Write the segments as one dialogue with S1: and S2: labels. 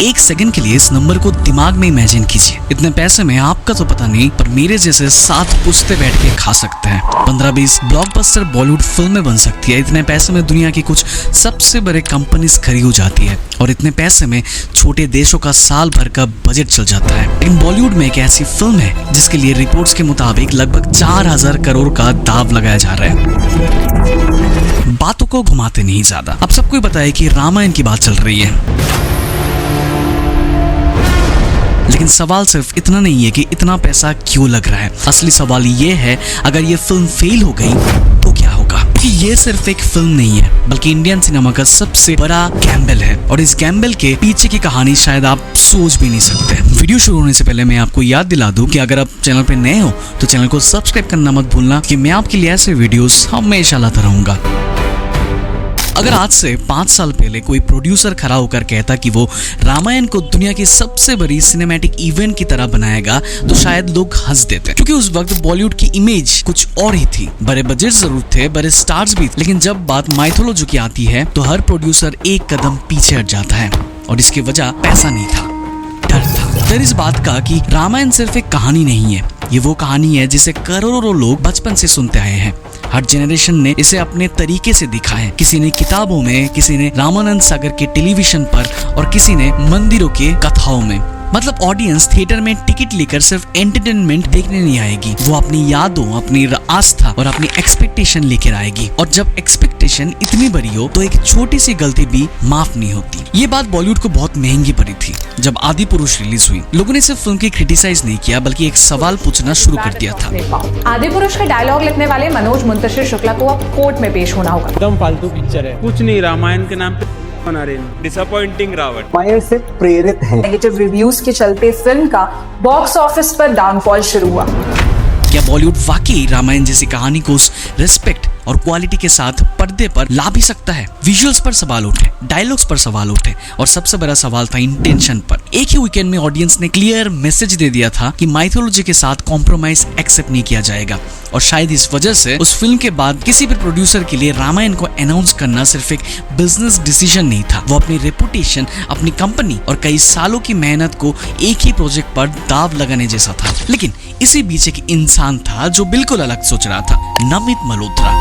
S1: एक सेकंड के लिए इस नंबर को दिमाग में इमेजिन कीजिए। इतने पैसे में आपका तो पता नहीं, पर मेरे जैसे 7 पुश्ते बैठ के खा सकते हैं। 15-20 ब्लॉकबस्टर बॉलीवुड फिल्में बन सकती है। इतने पैसे में दुनिया की कुछ सबसे बड़े कंपनीज खड़ी हो जाती है और इतने पैसे में छोटे देशों का साल भर का बजट चल जाता है। लेकिन बॉलीवुड में एक ऐसी फिल्म है जिसके लिए रिपोर्ट्स के मुताबिक लगभग 4000 करोड़ का दाव लगाया जा रहा है। बातों को घुमाते नहीं ज्यादा, अब सबको पता है कि रामायण की बात चल रही है। लेकिन सवाल सिर्फ इतना नहीं है कि इतना पैसा क्यों लग रहा है। असली सवाल ये है, अगर ये फिल्म फेल हो गई तो क्या होगा? कि ये सिर्फ एक फिल्म नहीं है, बल्कि इंडियन सिनेमा का सबसे बड़ा गैम्बल है और इस गैम्बल के पीछे की कहानी शायद आप सोच भी नहीं सकते। वीडियो शुरू होने से पहले मैं आपको याद दिला दूं कि अगर आप चैनल पे नए हो तो चैनल को सब्सक्राइब करना मत भूलना, कि मैं आपके लिए ऐसे वीडियोस हमेशा लाता रहूंगा। अगर आज से 5 साल पहले कोई प्रोड्यूसर खड़ा होकर कहता कि वो रामायण को दुनिया की सबसे बड़ी सिनेमैटिक इवेंट की तरह बनाएगा तो शायद लोग हंस देते, क्योंकि उस वक्त बॉलीवुड की इमेज कुछ और ही थी। बड़े बजट जरूर थे, बड़े स्टार्स भी, लेकिन जब बात माइथोलॉजी की आती है तो हर प्रोड्यूसर एक कदम पीछे हट जाता है और इसकी वजह पैसा नहीं था, डर था। डर इस बात का कि रामायण सिर्फ एक कहानी नहीं है, ये वो कहानी है जिसे करोड़ों लोग बचपन से सुनते आए हैं। हर जनरेशन ने इसे अपने तरीके से देखा है। किसी ने किताबों में, किसी ने रामानंद सागर के टेलीविजन पर और किसी ने मंदिरों के कथाओं में। मतलब ऑडियंस थिएटर में टिकट लेकर सिर्फ एंटरटेनमेंट देखने नहीं आएगी, वो अपनी यादों, अपनी आस्था और अपनी एक्सपेक्टेशन लेकर आएगी। और जब एक्सपेक्टेशन इतनी बड़ी हो तो एक छोटी सी गलती भी माफ नहीं होती। ये बात बॉलीवुड को बहुत महंगी पड़ी थी। जब आदि पुरुष रिलीज हुई, लोगों ने सिर्फ फिल्म की क्रिटिसाइज नहीं किया, बल्कि एक सवाल पूछना शुरू कर दिया था।
S2: आदि पुरुष का डायलॉग लिखने वाले मनोज मुंतशिर शुक्ला को अब कोर्ट में पेश होना होगा।
S3: एकदम फालतू पिक्चर है, कुछ नहीं, रामायण के नाम पे बना रहे हैं। डिसअपॉइंटिंग रावण
S4: रामायण से प्रेरित है।
S2: नेगेटिव रिव्यूज के चलते फिल्म का बॉक्स ऑफिस पर डाउनफॉल शुरू हुआ।
S1: क्या बॉलीवुड वाकई रामायण जैसी कहानी को उस रिस्पेक्ट और क्वालिटी के साथ पर्दे पर ला भी सकता है? विजुअल्स पर सवाल उठे, डायलॉग्स पर सवाल उठे और सबसे बड़ा सवाल था इंटेंशन पर। एक ही वीकेंड में ऑडियंस ने क्लियर मैसेज दे दिया था कि माइथोलॉजी के साथ कॉम्प्रोमाइज एक्सेप्ट नहीं किया जाएगा। और शायद इस वजह से उस फिल्म के बाद किसी भी प्रोड्यूसर के लिए रामायण को अनाउंस करना सिर्फ एक बिजनेस डिसीजन नहीं था, वो अपनी रेपुटेशन, अपनी कंपनी और कई सालों की मेहनत को एक ही प्रोजेक्ट पर दाव लगाने जैसा था। लेकिन इसी बीच एक इंसान था जो बिल्कुल अलग सोच रहा था, नमित मल्होत्रा।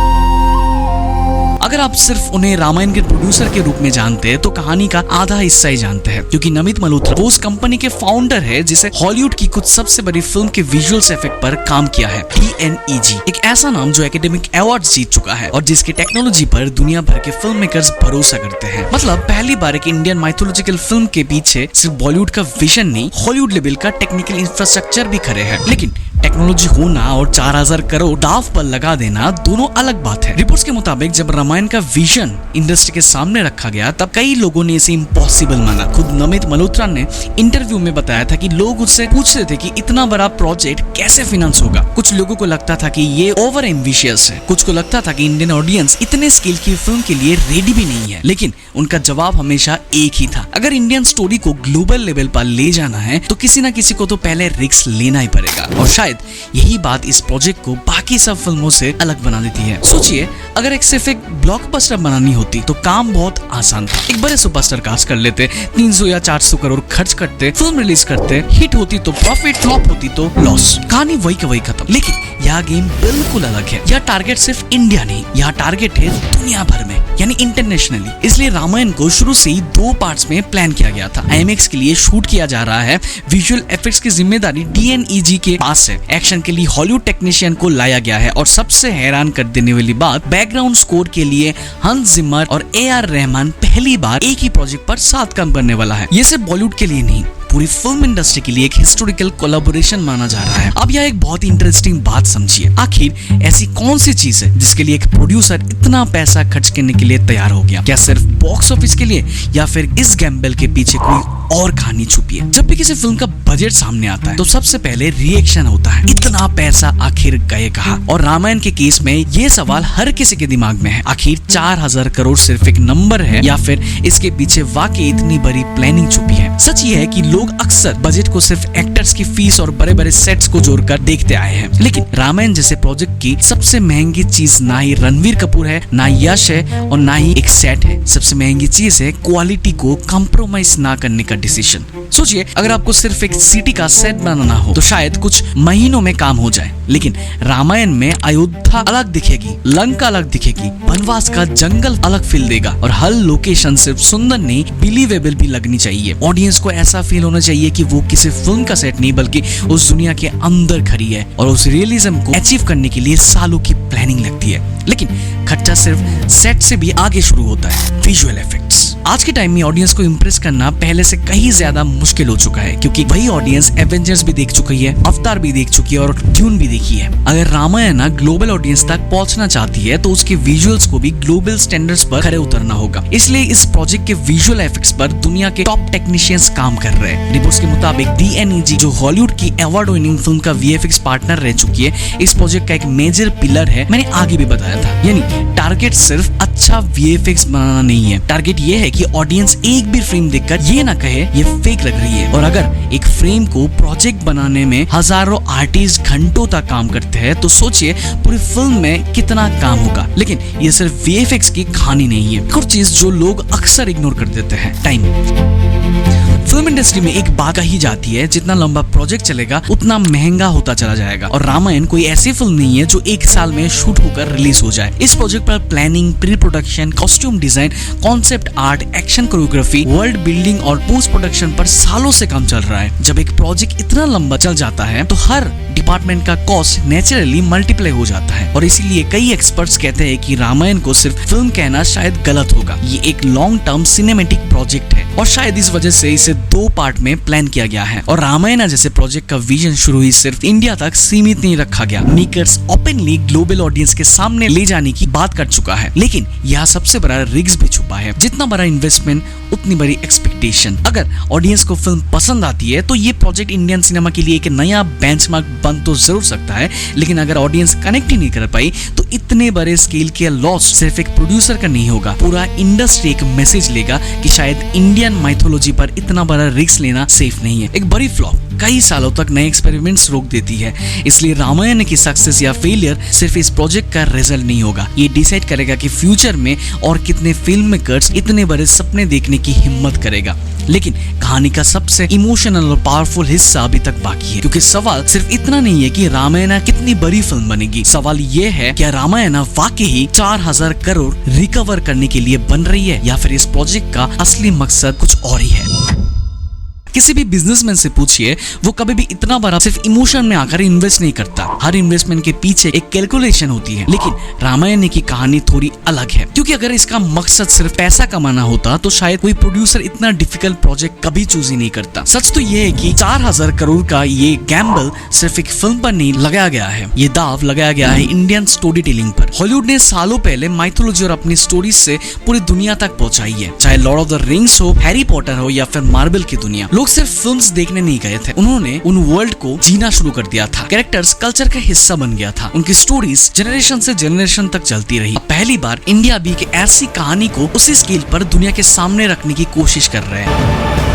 S1: अगर आप सिर्फ उन्हें रामायण के प्रोड्यूसर के रूप में जानते हैं तो कहानी का आधा हिस्सा ही जानते हैं, क्योंकि नमित मल्होत्रा वो उस कंपनी के फाउंडर है जिसे हॉलीवुड की कुछ सबसे बड़ी फिल्म के विजुअल्स इफेक्ट पर काम किया है। DNEG, एक ऐसा नाम जो एकेडमिक अवार्ड्स जीत चुका है और जिसकी टेक्नोलॉजी पर दुनिया भर के फिल्म मेकर्स भरोसा करते हैं। मतलब पहली बार एक इंडियन माइथोलॉजिकल फिल्म के पीछे सिर्फ बॉलीवुड का विजन नहीं, हॉलीवुड लेवल का टेक्निकल इंफ्रास्ट्रक्चर भी खड़े हैं। लेकिन टेक्नोलॉजी होना और 4000 करोड़ दाव पर लगा देना दोनों अलग बात है। रिपोर्ट्स के मुताबिक जब रामायण का विजन इंडस्ट्री के सामने रखा गया तब कई लोगों ने इसे इम्पॉसिबल माना। खुद नमित मल्होत्रा ने इंटरव्यू में बताया था कि लोग उससे पूछ रहे थे कि इतना बड़ा प्रोजेक्ट कैसे फाइनेंस होगा। कुछ लोगों को लगता था कि ये ओवर एम्बिशियस है, कुछ को लगता था कि इंडियन ऑडियंस इतने स्केल की फिल्म के लिए रेडी भी नहीं है। लेकिन उनका जवाब हमेशा एक ही था, अगर इंडियन स्टोरी को ग्लोबल लेवल पर ले जाना है तो किसी न किसी को तो पहले रिस्क लेना ही पड़ेगा। और शायद यही बात इस प्रोजेक्ट को बाकी सब फिल्मों से अलग बना देती है। सोचिए, अगर सिर्फ एक ब्लॉकबस्टर बनानी होती तो काम बहुत आसान था। एक बड़े सुपरस्टार कास्ट कर लेते, 300 या 400 करोड़ खर्च करते, फिल्म रिलीज करते, हिट होती तो प्रॉफिट, फ्लॉप होती तो लॉस, कहानी वही का वही खत्म। लेकिन यह गेम बिल्कुल अलग है। यह टारगेट सिर्फ इंडिया नहीं, यह टारगेट है दुनिया भर में, यानी इंटरनेशनली। इसलिए रामायण को शुरू से ही 2 पार्ट्स में प्लान किया गया था। IMAX के लिए शूट किया जा रहा है, विजुअल इफेक्ट्स की जिम्मेदारी DNEG के पास है, एक्शन के लिए हॉलीवुड टेक्नीशियन को लाया गया है और सबसे हैरान कर देने वाली बात, बैकग्राउंड स्कोर के लिए हंस जिमर और AR रहमान पहली बार एक ही प्रोजेक्ट पर साथ काम करने वाला है। ये सिर्फ बॉलीवुड के लिए नहीं, पूरी फिल्म इंडस्ट्री के लिए एक हिस्टोरिकल कोलैबोरेशन माना जा रहा है। अब यह एक बहुत इंटरेस्टिंग बात समझिए, आखिर ऐसी कौन सी चीज है जिसके लिए एक प्रोड्यूसर इतना पैसा खर्च करने के लिए तैयार हो गया? क्या सिर्फ बॉक्स ऑफिस के लिए, या फिर इस गैम्बल के पीछे कोई और कहानी छुपी है? जब भी किसी फिल्म का बजट सामने आता है तो सबसे पहले रिएक्शन होता है, इतना पैसा आखिर गए कहाँ? और रामायण के केस में ये सवाल हर किसी के दिमाग में है, आखिर 4000 करोड़ सिर्फ एक नंबर है या फिर इसके पीछे वाकई इतनी बड़ी प्लानिंग छुपी है? सच ये है कि लोग अक्सर बजट को सिर्फ एक्टर्स की फीस और बड़े बड़े सेट्स को जोड़कर देखते आए हैं, लेकिन रामायण जैसे प्रोजेक्ट की सबसे महंगी चीज ना ही रणवीर कपूर है, ना यश है और ना ही एक सेट है, सबसे सबसे महंगी चीज है क्वालिटी को कॉम्प्रोमाइज ना करने का डिसीजन। सोचिए, अगर आपको सिर्फ एक सिटी का सेट बनाना हो तो शायद कुछ महीनों में काम हो जाए, लेकिन रामायण में अयोध्या अलग दिखेगी, लंका अलग दिखेगी, वनवास का जंगल अलग फील देगा और हर लोकेशन सिर्फ सुंदर नहीं बिलीवेबल भी लगनी चाहिए। ऑडियंस को ऐसा फील होना चाहिए कि वो किसी फिल्म का सेट नहीं बल्कि उस दुनिया के अंदर खड़ी है और उस रियलिज्म को अचीव करने के लिए सालों की प्लानिंग लगती है। लेकिन खर्चा सिर्फ सेट से भी आगे शुरू होता है, विजुअल इफेक्ट्स। आज के टाइम में ऑडियंस को इंप्रेस करना पहले से कहीं ज्यादा मुश्किल हो चुका है, क्योंकि वही ऑडियंस एवेंजर्स भी देख चुकी है, अवतार भी देख चुकी है और ड्यून भी देखी है। अगर रामायण ग्लोबल ऑडियंस तक पहुंचना चाहती है तो उसके विजुअल्स को भी ग्लोबल स्टैंडर्ड्स पर खरे उतरना होगा। इसलिए इस प्रोजेक्ट के विजुअल इफेक्ट्स पर दुनिया के टॉप टेक्नीशियंस काम कर रहे हैं। रिपोर्ट्स के मुताबिक DNEG, जो हॉलीवुड की अवार्ड विनिंग फिल्म का VFX पार्टनर रह चुकी है, इस प्रोजेक्ट का एक मेजर पिलर है। मैंने आगे भी बताया था, यानी टारगेट सिर्फ अच्छा VFX बनाना नहीं है, टारगेट ये है कि ऑडियंस एक भी फ्रेम देखकर ये ना कहे ये फेक लग रही है। और अगर एक फ्रेम को प्रोजेक्ट बनाने में हजारों आर्टिस्ट घंटों तक काम करते हैं तो सोचिए पूरी फिल्म में कितना काम होगा। लेकिन ये सिर्फ VFX की कहानी नहीं है। कुछ चीज जो लोग अक्सर इग्नोर कर देते हैं, टाइम। फिल्म इंडस्ट्री में एक बात कही जाती है, जितना लंबा प्रोजेक्ट चलेगा उतना महंगा होता चला जाएगा, और रामायण कोई ऐसी फिल्म नहीं है जो एक साल में शूट होकर रिलीज हो जाए। इस प्रोजेक्ट पर planning, pre production, costume design, concept art, action choreography, world building और पोस्ट प्रोडक्शन पर सालों से काम चल रहा है। जब एक प्रोजेक्ट इतना लंबा चल जाता है तो हर डिपार्टमेंट का कॉस्ट नेचुरली मल्टीप्लाई हो जाता है, और इसीलिए कई एक्सपर्ट्स कहते हैं कि रामायण को सिर्फ फिल्म कहना शायद गलत होगा। ये एक लॉन्ग टर्म सिनेमेटिक प्रोजेक्ट है और शायद इस वजह से इसे 2 पार्ट में प्लान किया गया है। और रामायण जैसे प्रोजेक्ट का विजन शुरू ही सिर्फ इंडिया तक सीमित नहीं रखा गया। मेकर्स ओपनली ग्लोबल ऑडियंस के सामने ले जाने की बात कर चुका है, लेकिन यहाँ सबसे बड़ा रिस्क भी छुपा है। जितना बड़ा इन्वेस्टमेंट उतनी बड़ी एक्सपेक्टेशन। अगर ऑडियंस को फिल्म पसंद आती है तो ये प्रोजेक्ट इंडियन सिनेमा के लिए एक नया बेंचमार्क बन तो जरूर सकता है, लेकिन अगर ऑडियंस कनेक्ट ही नहीं कर पाई तो इतने बड़े स्केल के लॉस सिर्फ एक प्रोड्यूसर का नहीं होगा, पूरा इंडस्ट्री एक मैसेज लेगा कि शायद इंडियन माइथोलॉजी पर इतना बड़ा रिस्क लेना सेफ नहीं है। एक बड़ी फ्लॉप कई सालों तक नए एक्सपेरिमेंट्स रोक देती है। इसलिए रामायण की सक्सेस या फेलियर सिर्फ इस प्रोजेक्ट का रिजल्ट नहीं होगा, ये डिसाइड करेगा कि फ्यूचर में और कितने फिल्म मेकर्स इतने बड़े सपने देखने की हिम्मत करेगा। लेकिन कहानी का सबसे इमोशनल और पावरफुल हिस्सा अभी तक बाकी है, क्योंकि सवाल सिर्फ इतना नहीं है कि रामायण कितनी बड़ी फिल्म बनेगी। सवाल ये है, क्या रामायण वाकई ही 4000 करोड़ रिकवर करने के लिए बन रही है, या फिर इस प्रोजेक्ट का असली मकसद कुछ और ही है। किसी भी बिजनेसमैन से पूछिए, वो कभी भी इतना बड़ा सिर्फ इमोशन में आकर इन्वेस्ट नहीं करता। हर इन्वेस्टमेंट के पीछे एक कैलकुलेशन होती है। लेकिन रामायण की कहानी थोड़ी अलग है, क्योंकि अगर इसका मकसद सिर्फ पैसा कमाना होता तो शायद कोई प्रोड्यूसर इतना डिफिकल्ट प्रोजेक्ट कभी चूज ही नहीं करता। सच तो ये है कि 4000 करोड़ का ये गैम्बल सिर्फ एक फिल्म पर नहीं लगाया गया है, ये दाव लगाया गया है इंडियन स्टोरी टेलिंग पर। हॉलीवुड ने सालों पहले माइथोलॉजी और अपनी स्टोरीज से पूरी दुनिया तक पहुंचाई है, चाहे लॉर्ड ऑफ द रिंग्स हो, हैरी पॉटर हो या फिर मार्वल की दुनिया। लोग सिर्फ फिल्म्स देखने नहीं गए थे, उन्होंने उन वर्ल्ड को जीना शुरू कर दिया था। कैरेक्टर्स कल्चर का हिस्सा बन गया था, उनकी स्टोरीज जनरेशन से जनरेशन तक चलती रही। पहली बार इंडिया भी एक ऐसी कहानी को उसी स्केल पर दुनिया के सामने रखने की कोशिश कर रहे हैं।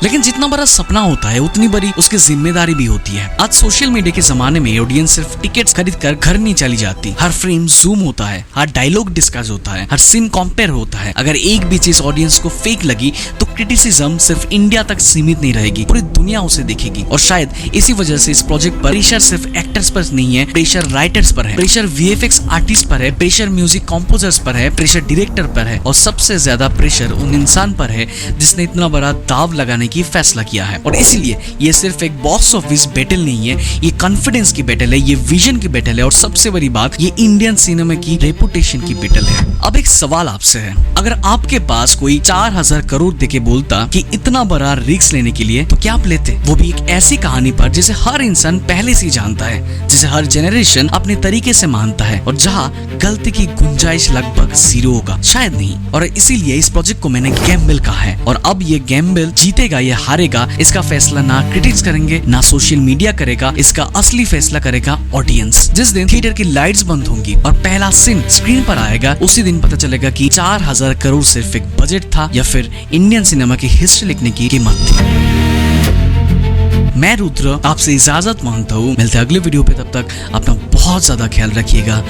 S1: लेकिन जितना बड़ा सपना होता है उतनी बड़ी उसकी जिम्मेदारी भी होती है। आज सोशल मीडिया के जमाने में ऑडियंस सिर्फ टिकट्स खरीद कर घर नहीं चली जाती। हर फ्रेम जूम होता है, हर डायलॉग डिस्कस होता है, हर सीन कंपेयर होता है। अगर एक भी चीज ऑडियंस को फेक लगी तो क्रिटिसिज्म सिर्फ इंडिया तक सीमित नहीं रहेगी, पूरी दुनिया उसे देखेगी। और शायद इसी वजह से इस प्रोजेक्ट पर प्रेशर सिर्फ एक्टर्स पर नहीं है, प्रेशर राइटर्स पर है, प्रेशर VFX आर्टिस्ट पर है, प्रेशर म्यूजिक कंपोजर्स पर है, प्रेशर डायरेक्टर पर है, और सबसे ज्यादा प्रेशर उन इंसान पर है जिसने इतना बड़ा दाव लगाने की फैसला किया है। और इसलिए ये सिर्फ एक बॉक्स ऑफिस बैटल नहीं है, ये कॉन्फिडेंस की बैटल है, ये विजन की बैटल है, और सबसे बड़ी बात, ये इंडियन सिनेमा की रेपुटेशन की बैटल है। अब एक सवाल आपसे है, अगर आपके पास कोई 4000 करोड़ देके बोलता कि इतना बड़ा रिस्क लेने के लिए, तो क्या आप लेते? वो भी एक ऐसी कहानी पर जिसे हर इंसान पहले से जानता है, जिसे हर जनरेशन अपने तरीके से मानता है, और जहाँ गलती की गुंजाइश लगभग 0 होगा? शायद नहीं। और इसीलिए इस प्रोजेक्ट को मैंने गैम्बल कहा है। और अब ये गैम्बल जीतेगा या हारेगा, इसका फैसला ना क्रिटिक्स करेंगे ना सोशल मीडिया करेगा, इसका असली फैसला करेगा ऑडियंस। जिस दिन थिएटर की लाइट्स बंद होंगी और पहला सीन स्क्रीन पर आएगा, उसी दिन पता चलेगा कि 4000 करोड़ सिर्फ एक बजट था या फिर इंडियन सिनेमा की हिस्ट्री लिखने की कीमत थी। मैं रुद्र आपसे इजाजत मांगता हूँ, मिलते हैं अगले वीडियो पे। तब तक अपना बहुत ज्यादा ख्याल रखिएगा।